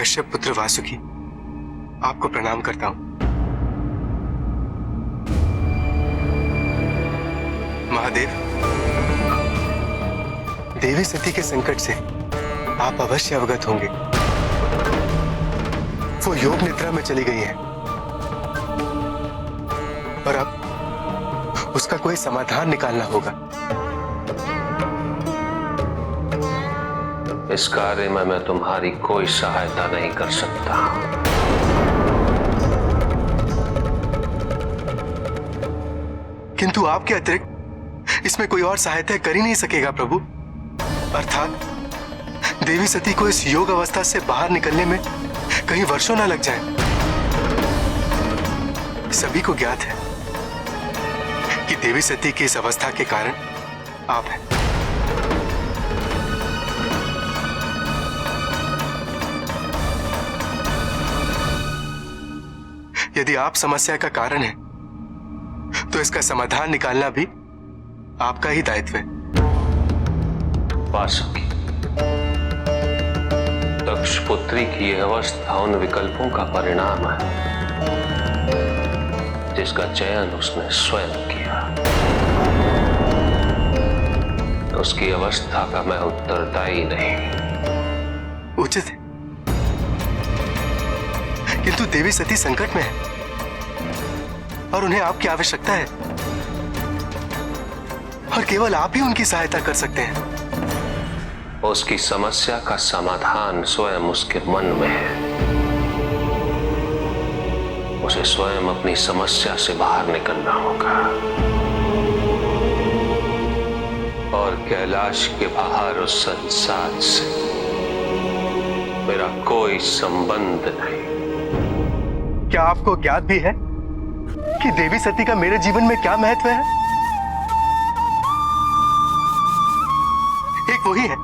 कश्यप पुत्र वासुकी, आपको प्रणाम करता हूं। महादेव, देवी सती के संकट से आप अवश्य अवगत होंगे। वो योग निद्रा में चली गई हैं और अब उसका कोई समाधान निकालना होगा। इस कार्य में मैं तुम्हारी कोई सहायता नहीं कर सकता। किंतु आपके अतिरिक्त इसमें कोई और सहायता कर ही नहीं सकेगा प्रभु। अर्थात देवी सती को इस योग अवस्था से बाहर निकलने में कहीं वर्षों ना लग जाए। सभी को ज्ञात है कि देवी सती की इस अवस्था के कारण आप हैं। यदि आप समस्या का कारण है तो इसका समाधान निकालना भी आपका ही दायित्व है। वासुकी, दक्ष पुत्री की यह अवस्था उन विकल्पों का परिणाम है जिसका चयन उसने स्वयं किया। उसकी अवस्था का मैं उत्तरदायी नहीं। उचित है, किंतु देवी सती संकट में है और उन्हें आपकी आवश्यकता है और केवल आप ही उनकी सहायता कर सकते हैं। उसकी समस्या का समाधान स्वयं उसके मन में है। उसे स्वयं अपनी समस्या से बाहर निकलना होगा और कैलाश के बाहर उस संसार से मेरा कोई संबंध नहीं। क्या आपको ज्ञात भी है कि देवी सती का मेरे जीवन में क्या महत्व है? एक वही है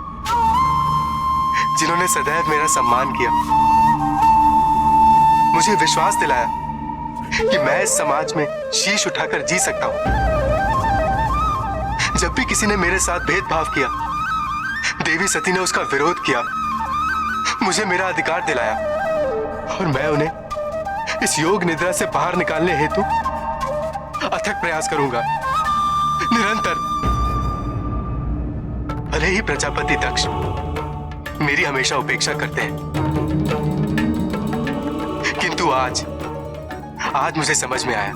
जिन्होंने सदैव मेरा सम्मान किया, मुझे विश्वास दिलाया कि मैं इस समाज में शीश उठाकर जी सकता हूं। जब भी किसी ने मेरे साथ भेदभाव किया, देवी सती ने उसका विरोध किया, मुझे मेरा अधिकार दिलाया और मैं उन्हें इस योग निद्रा से बाहर निकालने हेतु अथक प्रयास करूंगा, निरंतर। भले ही प्रजापति दक्ष मेरी हमेशा उपेक्षा करते हैं, किंतु आज मुझे समझ में आया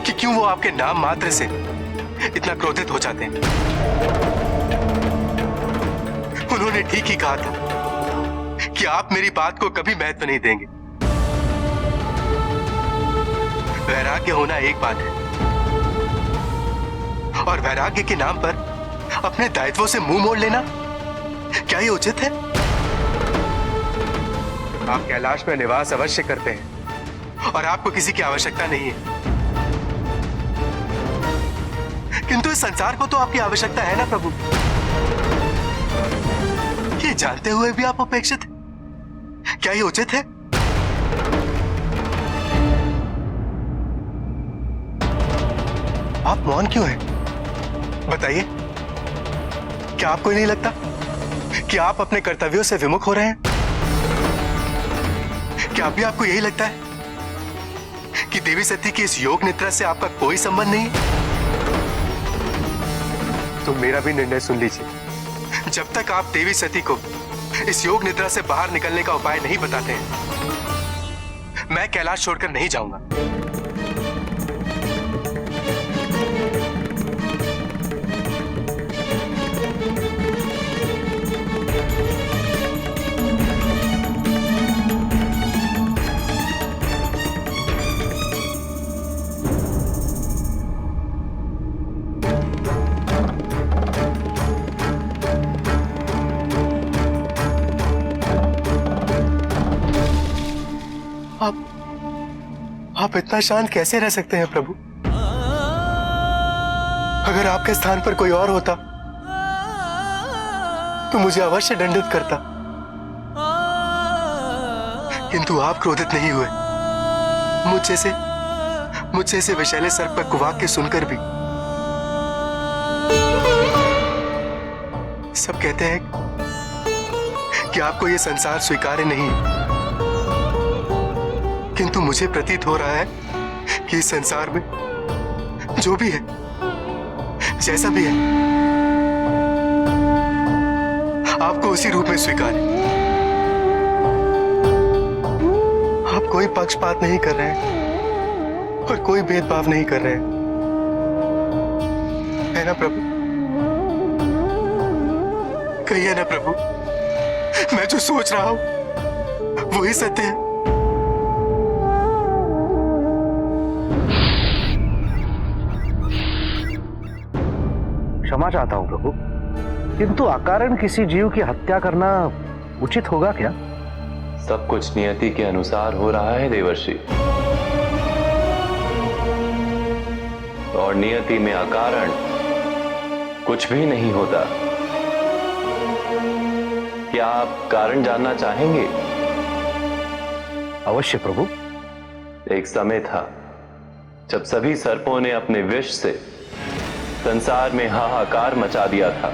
कि क्यों वो आपके नाम मात्र से इतना क्रोधित हो जाते हैं। उन्होंने ठीक ही कहा था कि आप मेरी बात को कभी महत्व नहीं देंगे। वैराग्य होना एक बात है और वैराग्य के नाम पर अपने दायित्वों से मुंह मोड़ लेना क्या ये उचित है? आप कैलाश में निवास अवश्य करते हैं और आपको किसी की आवश्यकता नहीं है, किंतु इस संसार को तो आपकी आवश्यकता है ना प्रभु। ये जानते हुए भी आप उपेक्षित हैं, क्या ये उचित है? आप मौन क्यों हैं? बताइए, क्या आपको नहीं लगता कि आप अपने कर्तव्यों से विमुख हो रहे हैं? क्या अभी आपको यही लगता है कि देवी सती की इस योग निद्रा से आपका कोई संबंध नहीं है? तो मेरा भी निर्णय सुन लीजिए। जब तक आप देवी सती को इस योग निद्रा से बाहर निकलने का उपाय नहीं बताते हैं, मैं कैलाश छोड़कर नहीं जाऊंगा। आप इतना शांत कैसे रह सकते हैं प्रभु? अगर आपके स्थान पर कोई और होता तो मुझे अवश्य दंडित करता, किंतु आप क्रोधित नहीं हुए। मुझसे से विषैले सर्प का कुवाक्य सुनकर भी। सब कहते हैं कि आपको यह संसार स्वीकार्य नहीं, किंतु मुझे प्रतीत हो रहा है कि इस संसार में जो भी है, जैसा भी है, आपको उसी रूप में स्वीकार है। आप कोई पक्षपात नहीं कर रहे हैं और कोई भेदभाव नहीं कर रहे हैं, है ना प्रभु? कहिए ना प्रभु, मैं जो सोच रहा हूं वही सत्य है। क्षमा चाहता हूं प्रभु, किंतु अकारण किसी जीव की हत्या करना उचित होगा क्या? सब कुछ नियति के अनुसार हो रहा है देवर्षि, और नियति में अकारण कुछ भी नहीं होता। क्या आप कारण जानना चाहेंगे? अवश्य प्रभु। एक समय था जब सभी सर्पों ने अपने विष से संसार में हाहाकार मचा दिया था।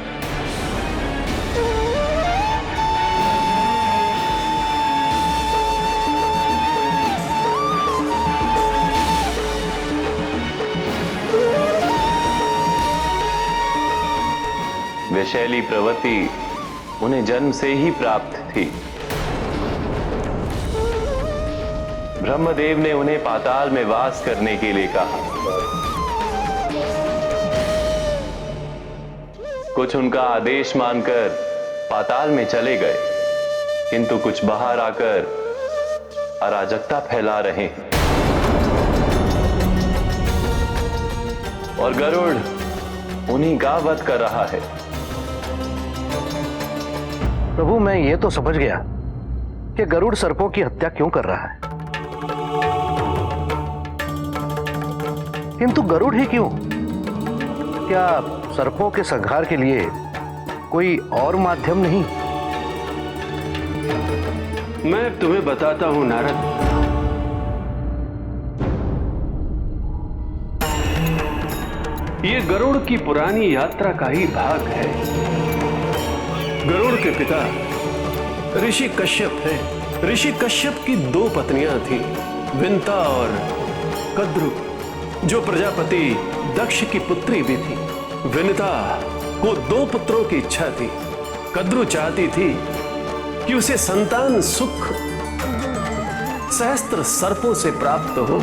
विषैली प्रवृत्ति उन्हें जन्म से ही प्राप्त थी। ब्रह्मदेव ने उन्हें पाताल में वास करने के लिए कहा। कुछ उनका आदेश मानकर पाताल में चले गए, किंतु कुछ बाहर आकर अराजकता फैला रहे हैं। और गरुड़ उन्हीं का वध कर रहा है। प्रभु, मैं ये तो समझ गया कि गरुड़ सर्पों की हत्या क्यों कर रहा है, किंतु गरुड़ ही क्यों? क्या सर्पों के संहार के लिए कोई और माध्यम नहीं? मैं तुम्हें बताता हूं नारद। ये गरुड़ की पुरानी यात्रा का ही भाग है। गरुड़ के पिता ऋषि कश्यप हैं। ऋषि कश्यप की 2 पत्नियां थीं, विंता और कद्रु, जो प्रजापति दक्ष की पुत्री भी थी। विनिता को 2 पुत्रों की इच्छा थी। कद्रु चाहती थी कि उसे संतान सुख सहस्त्र सर्पों से प्राप्त हो।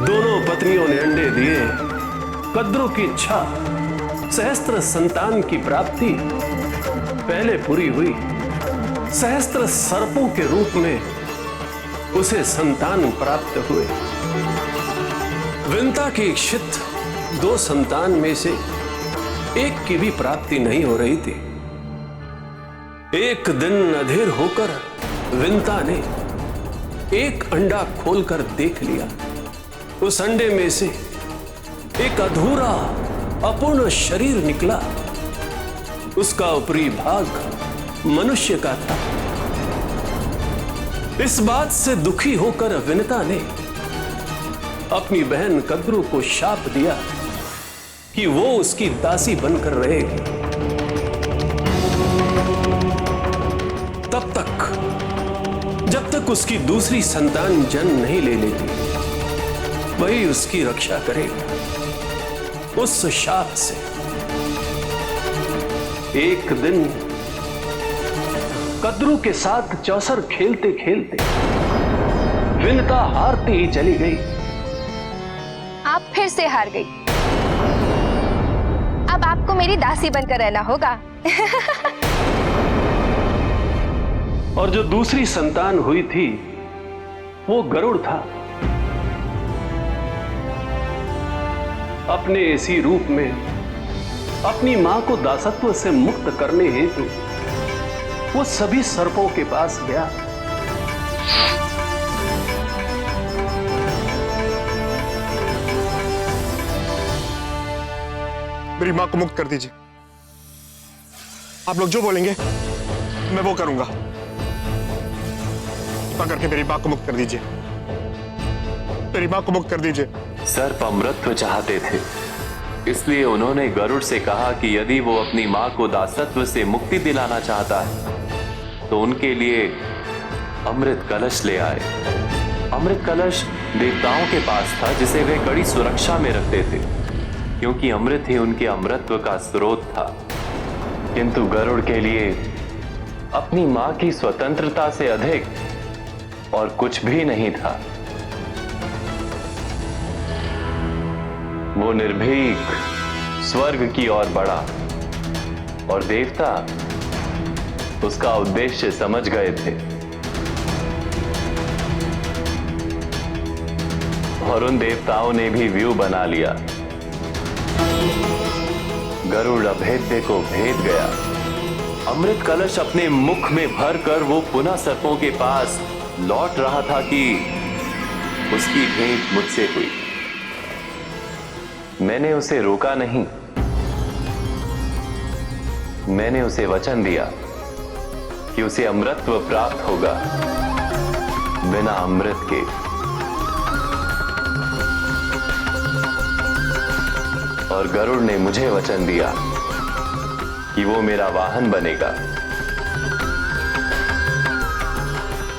दोनों पत्नियों ने अंडे दिए। कद्रु की इच्छा सहस्त्र संतान की प्राप्ति पहले पूरी हुई। सहस्त्र सर्पों के रूप में उसे संतान प्राप्त हुए। विंता की इच्छित 2 संतान में से एक की भी प्राप्ति नहीं हो रही थी। एक दिन अधेर होकर विंता ने एक अंडा खोलकर देख लिया। उस अंडे में से एक अधूरा अपूर्ण शरीर निकला। उसका ऊपरी भाग मनुष्य का था। इस बात से दुखी होकर विनिता ने अपनी बहन कद्रु को शाप दिया कि वो उसकी दासी बनकर रहेगी। तब तक जब तक उसकी दूसरी संतान जन्म नहीं ले लेती, वही उसकी रक्षा करेगा उस शाप से। एक दिन कद्रु के साथ चौसर खेलते खेलते विनिता हारती ही चली गई। आप फिर से हार गई। अब आपको मेरी दासी बनकर रहना होगा। और जो दूसरी संतान हुई थी वो गरुड़ था। अपने इसी रूप में अपनी मां को दासत्व से मुक्त करने हेतु वो सभी सर्पों के पास गया। मेरी मां को मुक्त कर दीजिए। आप लोग जो बोलेंगे मैं वो करूंगा। कृपा करके मेरी मां को मुक्त कर दीजिए। मेरी मां को मुक्त कर दीजिए। सर्प अमृतत्व चाहते थे, इसलिए उन्होंने गरुड़ से कहा कि यदि वो अपनी मां को दासत्व से मुक्ति दिलाना चाहता है तो उनके लिए अमृत कलश ले आए। अमृत कलश देवताओं के पास था, जिसे वे कड़ी सुरक्षा में रखते थे, क्योंकि अमृत ही उनके अमृतत्व का स्रोत था। किंतु गरुड़ के लिए अपनी मां की स्वतंत्रता से अधिक और कुछ भी नहीं था। वो निर्भीक स्वर्ग की ओर बढ़ा और देवता उसका उद्देश्य समझ गए थे और उन देवताओं ने भी व्यू बना लिया। गरुड़ अभेद्य को भेद गया। अमृत कलश अपने मुख में भरकर वो पुनः सर्पों के पास लौट रहा था कि उसकी भेंट मुझसे हुई। मैंने उसे रोका नहीं। मैंने उसे वचन दिया कि उसे अमृतत्व प्राप्त होगा बिना अमृत के। और गरुड़ ने मुझे वचन दिया कि वो मेरा वाहन बनेगा।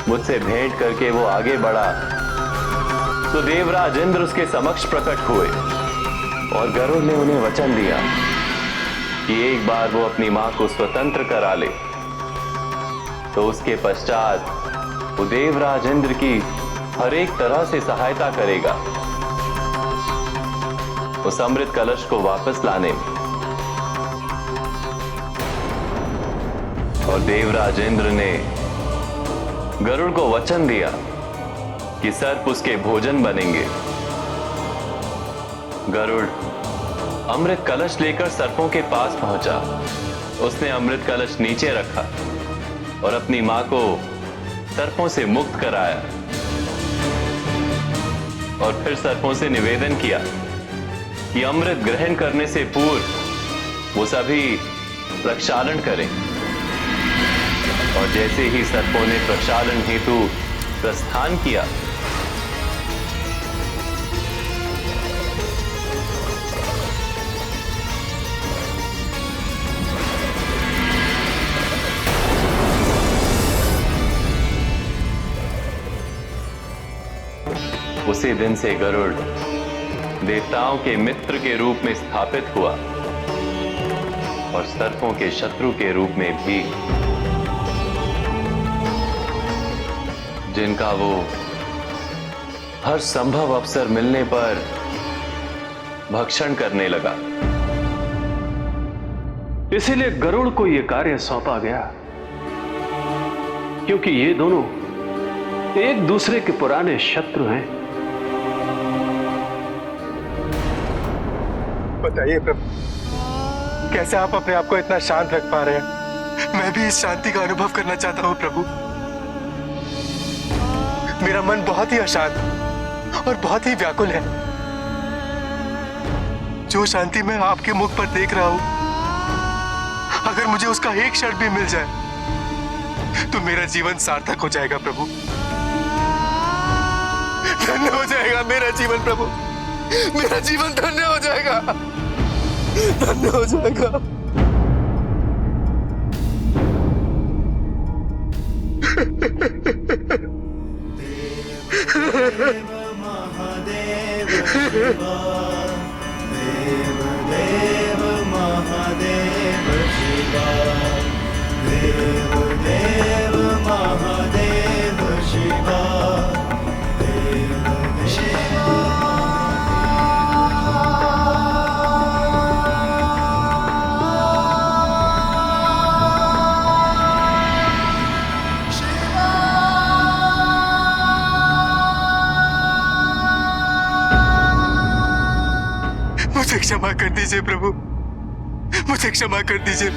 मुझसे भेंट करके वो आगे बढ़ा तो देवराज इंद्र उसके समक्ष प्रकट हुए और गरुड़ ने उन्हें वचन दिया कि एक बार वो अपनी मां को स्वतंत्र करा ले तो उसके पश्चात वो देवराज इंद्र की हर एक तरह से सहायता करेगा उस अमृत कलश को वापस लाने में। और देवराज इंद्र ने गरुड़ को वचन दिया कि सर्प उसके भोजन बनेंगे। गरुड़ अमृत कलश लेकर सर्पों के पास पहुंचा। उसने अमृत कलश नीचे रखा और अपनी मां को सर्पों से मुक्त कराया और फिर सर्पों से निवेदन किया कि अमृत ग्रहण करने से पूर्व वो सभी प्रक्षालन करें। और जैसे ही सर्पों ने प्रक्षालन हेतु प्रस्थान किया, उसी दिन से गरुड़ देवताओं के मित्र के रूप में स्थापित हुआ और सर्पों के शत्रु के रूप में भी, जिनका वो हर संभव अवसर मिलने पर भक्षण करने लगा। इसीलिए गरुड़ को यह कार्य सौंपा गया, क्योंकि ये दोनों एक दूसरे के पुराने शत्रु हैं। बताइए प्रभु, कैसे आप अपने आप को इतना शांत रख पा रहे हैं? मैं भी इस शांति का अनुभव करना चाहता हूं प्रभु। मेरा मन बहुत ही अशांत और बहुत ही व्याकुल है। जो शांति मैं आपके मुख पर देख रहा हूं, अगर मुझे उसका एक क्षण भी मिल जाए तो मेरा जीवन सार्थक हो जाएगा प्रभु। धन्य हो जाएगा मेरा जीवन प्रभु। मेरा जीवन धन्य हो जाएगा, धन्य हो जाएगा। महादेव शिवा, देव देव महादेव शिवा, देव देव महादेव शिवा, देव शिवा। मुझे क्षमा कर दीजिए प्रभु, मुझे क्षमा कर दीजिए।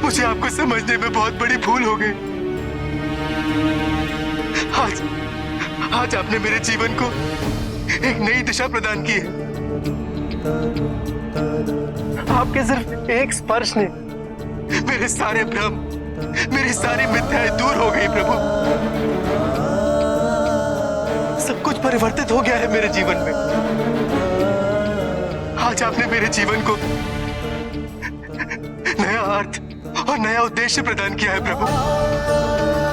मुझे आपको समझने में बहुत बड़ी भूल हो गई। आज आपने मेरे जीवन को एक नई दिशा प्रदान की है। आपके सिर्फ एक स्पर्श ने मेरे सारे भ्रम, मेरी सारी मिथ्याएं दूर हो गई प्रभु। सब कुछ परिवर्तित हो गया है मेरे जीवन में। आज आपने मेरे जीवन को नया अर्थ और नया उद्देश्य प्रदान किया है प्रभु।